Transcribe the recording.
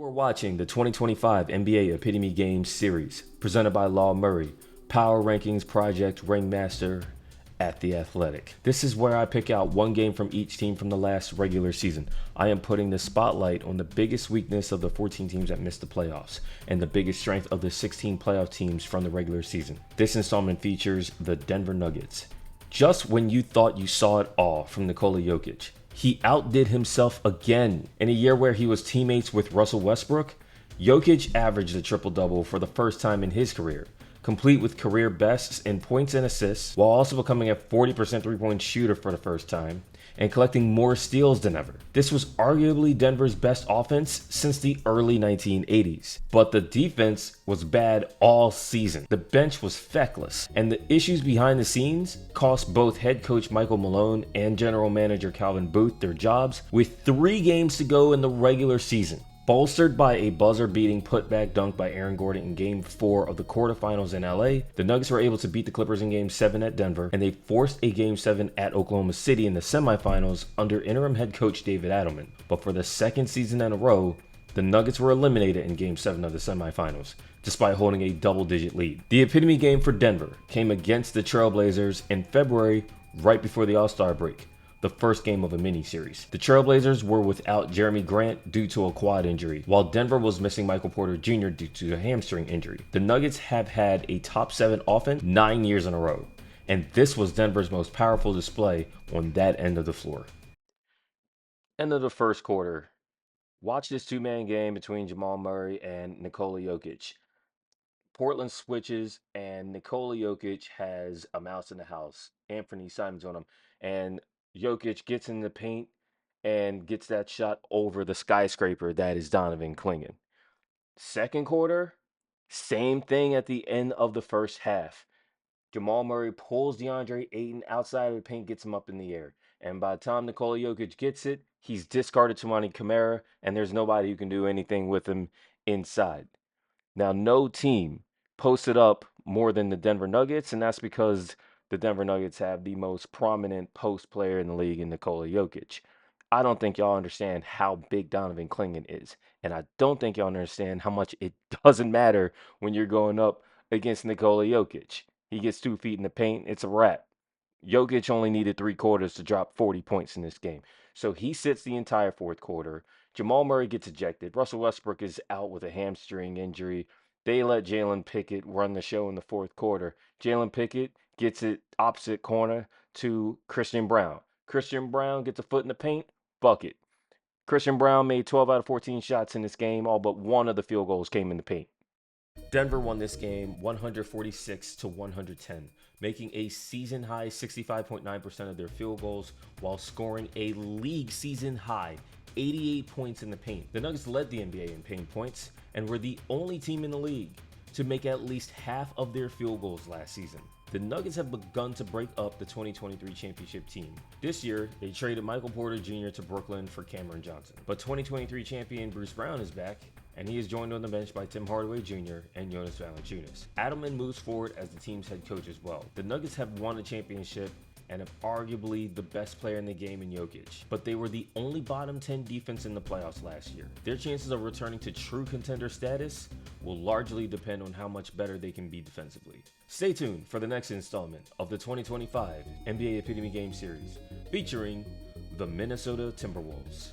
You are watching the 2025 NBA Epitome Games Series, presented by Law Murray, Power Rankings Project Ringmaster at The Athletic. This is where I pick out one game from each team from the last regular season. I am putting the spotlight on the biggest weakness of the 14 teams that missed the playoffs, and the biggest strength of the 16 playoff teams from the regular season. This installment features the Denver Nuggets. Just when you thought you saw it all from Nikola Jokic, he outdid himself again. In a year where he was teammates with Russell Westbrook, Jokic averaged a triple-double for the first time in his career, complete with career bests in points and assists, while also becoming a 40% three-point shooter for the first time, and collecting more steals than ever. This was arguably Denver's best offense since the early 1980s. But the defense was bad all season. The bench was feckless, and the issues behind the scenes cost both head coach Michael Malone and general manager Calvin Booth their jobs with 3 games to go in the regular season. Bolstered by a buzzer-beating putback dunk by Aaron Gordon in Game 4 of the quarterfinals in LA, the Nuggets were able to beat the Clippers in Game 7 at Denver, and they forced a Game 7 at Oklahoma City in the semifinals under interim head coach David Adelman. But for the second season in a row, the Nuggets were eliminated in Game 7 of the semifinals, despite holding a double-digit lead. The epitome game for Denver came against the Trailblazers in February, right before the All-Star break, the first game of a mini-series. The Trailblazers were without Jeremy Grant due to a quad injury, while Denver was missing Michael Porter Jr. due to a hamstring injury. The Nuggets have had a top 7 offense 9 years in a row, and this was Denver's most powerful display on that end of the floor. End of the first quarter. Watch this two-man game between Jamal Murray and Nikola Jokic. Portland switches, and Nikola Jokic has a mouse in the house. Anthony Simons on him, and Jokic gets in the paint and gets that shot over the skyscraper that is Donovan Clingan. Second quarter, same thing at the end of the first half. Jamal Murray pulls DeAndre Ayton outside of the paint, gets him up in the air. And by the time Nikola Jokic gets it, he's discarded to Monty Kamara, and there's nobody who can do anything with him inside. Now, no team posted up more than the Denver Nuggets, and that's because the Denver Nuggets have the most prominent post player in the league in Nikola Jokic. I don't think y'all understand how big Donovan Clingan is, and I don't think y'all understand how much it doesn't matter when you're going up against Nikola Jokic. He gets 2 feet in the paint, it's a wrap. Jokic only needed 3 quarters to drop 40 points in this game. So he sits the entire fourth quarter. Jamal Murray gets ejected. Russell Westbrook is out with a hamstring injury. They let Jalen Pickett run the show in the fourth quarter. Jalen Pickett gets it opposite corner to Christian Brown. Christian Brown gets a foot in the paint, bucket. Christian Brown made 12 out of 14 shots in this game. All but one of the field goals came in the paint. Denver won this game 146 to 110, making a season high 65.9% of their field goals while scoring a league season high 88 points in the paint. The Nuggets led the NBA in paint points and were the only team in the league to make at least half of their field goals last season. The Nuggets have begun to break up the 2023 championship team. This year, they traded Michael Porter Jr. to Brooklyn for Cameron Johnson. But 2023 champion Bruce Brown is back, and he is joined on the bench by Tim Hardaway Jr. and Jonas Valanciunas. Adelman moves forward as the team's head coach as well. The Nuggets have won a championship and have arguably the best player in the game in Jokic, but they were the only bottom 10 defense in the playoffs last year. Their chances of returning to true contender status will largely depend on how much better they can be defensively. Stay tuned for the next installment of the 2025 NBA Epitome Game Series, featuring the Minnesota Timberwolves.